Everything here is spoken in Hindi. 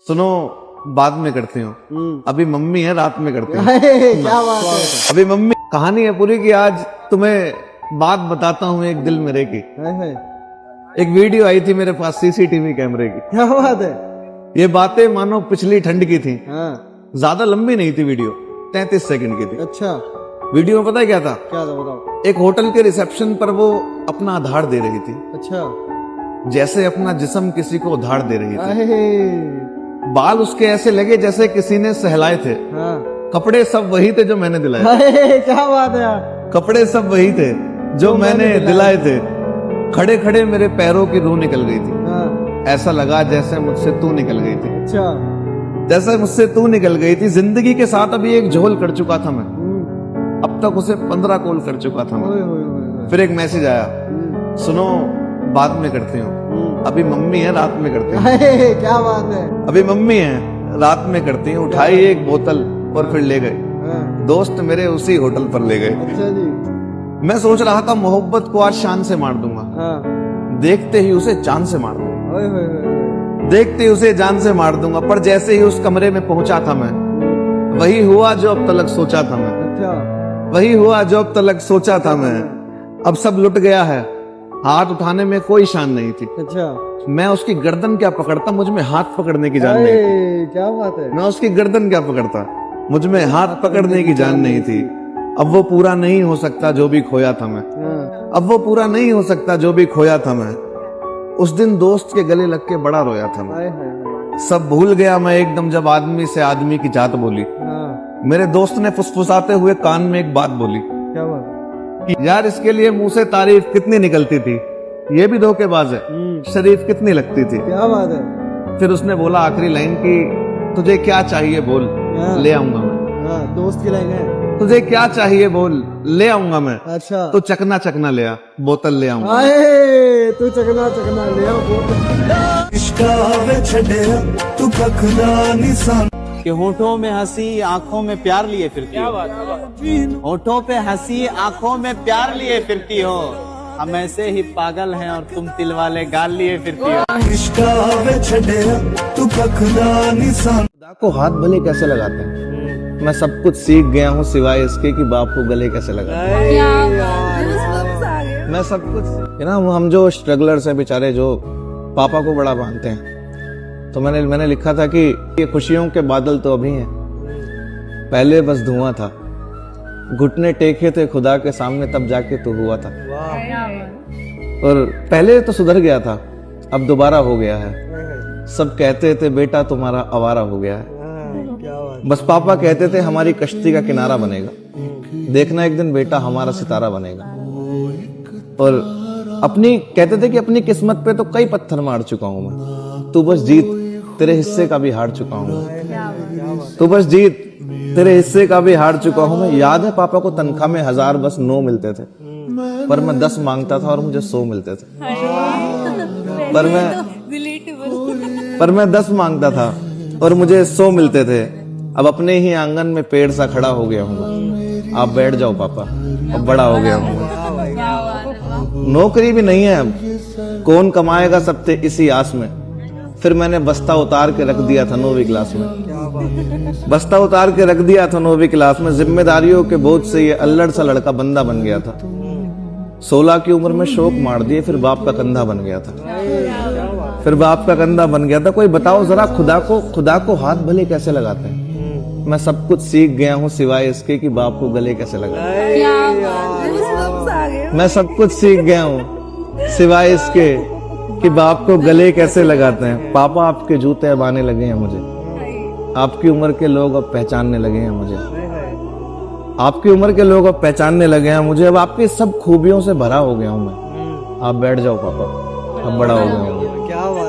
सुनो बाद में करती हूँ, अभी मम्मी है, रात में करती हूँ। क्या बात है। अभी मम्मी कहानी है पूरी की आज तुम्हें बात बताता हूँ एक दिल मेरे की। एक वीडियो आई थी मेरे पास सीसीटीवी कैमरे की। क्या बात है। ये बातें मानो पिछली ठंड की थी। हाँ। ज्यादा लंबी नहीं थी वीडियो, 33 सेकंड की थी। अच्छा, वीडियो में पता है क्या था? क्या था बताओ। एक होटल के रिसेप्शन पर वो अपना आधार दे रही थी। अच्छा, जैसे अपना जिस्म किसी को उधार दे रही थी। अहे, बाल उसके ऐसे लगे जैसे किसी ने सहलाए थे। हाँ। कपड़े सब वही थे जो मैंने दिलाए। अहे, क्या बात है यार। कपड़े सब वही थे जो मैंने दिलाए थे। खड़े खड़े मेरे पैरों की रूह निकल गई थी। हाँ। ऐसा लगा जैसे मुझसे तू निकल गई थी। अच्छा, जैसे मुझसे तू निकल गई थी। जिंदगी के साथ अभी एक झोल कर चुका था मैं, अब तक उसे 15 कॉल कर चुका था ओए, मैं। ओए, ओए, ओए। फिर एक मैसेज आया, सुनो बाद में करती हूँ, अभी मम्मी है, रात में करती हूँ। अहे, क्या बात है। अभी मम्मी है, रात में करती हूँ। उठाई एक बोतल और फिर ले गए। हाँ। दोस्त मेरे उसी होटल पर ले गए। अच्छा जी। मैं सोच रहा था मोहब्बत को आज शान से मार दूंगा, हाँ। देखते ही उसे चांद से मार दूंगा। ओए, ओए, ओए, ओए। देखते ही उसे जान से मार दूंगा। पर जैसे ही उस कमरे में पहुंचा था मैं, वही हुआ जो अब तलक सोचा था मैं। अच्छा, वही हुआ जो अब तलक सोचा था मैं। अब सब लुट गया है, हाथ उठाने में कोई शान नहीं थी। अच्छा। मैं उसकी गर्दन क्या पकड़ता, मुझ में हाथ पकड़ने की जान नहीं थी। अरे, क्या बात है। मैं उसकी गर्दन क्या पकड़ता, मुझ में हाथ पकड़ने की जान नहीं थी। अब वो पूरा नहीं हो सकता जो भी खोया था मैं। हाँ। अब वो पूरा नहीं हो सकता जो भी खोया था मैं। उस दिन दोस्त के गले लग के बड़ा रोया था मैं। हाय, हाय, हाय। सब भूल गया मैं एकदम जब आदमी से आदमी की जात बोली। हाँ। मेरे दोस्त ने फुसफुसाते हुए कान में एक बात बोली क्या बात। कि यार इसके लिए मुंह से तारीफ कितनी निकलती थी, ये भी धोखेबाज है, शरीफ कितनी लगती थी। क्या बात है। फिर उसने बोला आखिरी लाइन की, तुझे क्या चाहिए बोल, हाँ। ले आऊंगा मैं। हाँ, दोस्त की लाइन है। तुझे क्या चाहिए बोल, ले आऊंगा मैं। अच्छा, तो चकना चकना ले आ, बोतल ले आऊंगा। आए तू चकना चकना ले आओ कि होठों में हंसी आंखों में प्यार लिए फिरती हो। होठों पे हंसी आंखों में प्यार लिए फिरती हो। हम ऐसे ही पागल हैं और तुम तिल वाले गाल लिए फिरती हो। खुदा को हाथ भले कैसे लगाते हैं, मैं सब कुछ सीख गया हूँ सिवाय इसके कि बाप को गले कैसे लगाते हैं। मैं सब कुछ हम जो स्ट्रगलर्स हैं बेचारे, जो पापा को बड़ा मानते हैं, तो मैंने लिखा था कि ये खुशियों के बादल तो अभी हैं, पहले बस धुआं था। घुटने टेके थे खुदा के सामने तब जाके तो हुआ था। और पहले तो सुधर गया था, अब दोबारा हो गया है। सब कहते थे बेटा तुम्हारा आवारा हो गया है। बस पापा कहते थे हमारी कश्ती का किनारा बनेगा, देखना एक दिन बेटा हमारा सितारा बनेगा। और कहते थे कि अपनी किस्मत पे तो कई पत्थर मार चुका हूं मैं, तू बस जीत, तेरे हिस्से का भी हार चुका हूं। तू बस जीत, तेरे हिस्से का भी हार चुका हूं मैं। याद है पापा को तनख्वाह में 1000 बस 9 मिलते थे, पर मैं 10 मांगता था और मुझे 100 मिलते थे। पर मैं 10 मांगता था और मुझे 100 मिलते थे। अब अपने ही आंगन में पेड़ सा खड़ा हो गया हूँ। आप बैठ जाओ पापा, अब बड़ा हो गया हूँ। नौकरी भी नहीं है अब, कौन कमाएगा सबसे इसी आस में। फिर मैंने बस्ता उतार के रख दिया था 9वीं क्लास में। बस्ता उतार के रख दिया था 9वीं क्लास में। जिम्मेदारियों के बोझ से ये अल्लड़ सा लड़का बंदा बन गया था। 16 की उम्र में शौक मार दिए, फिर बाप का कंधा बन गया था। फिर बाप का कंधा बन गया था। कोई बताओ जरा खुदा को हाथ भले कैसे लगाते हैं। मैं सब कुछ सीख गया हूँ सिवाय इसके कि बाप को गले कैसे लगाते हैं। मैं सब कुछ सीख गया हूँ सिवाय इसके कि बाप को गले कैसे लगाते हैं। पापा आपके जूते अब आने लगे हैं मुझे, आपकी उम्र के लोग अब पहचानने लगे हैं मुझे। आपकी उम्र के लोग अब पहचानने लगे हैं मुझे। अब आपकी सब खूबियों से भरा हो गया हूँ मैं। आप बैठ जाओ पापा, अब बड़ा हो गया हूँ। क्या बात।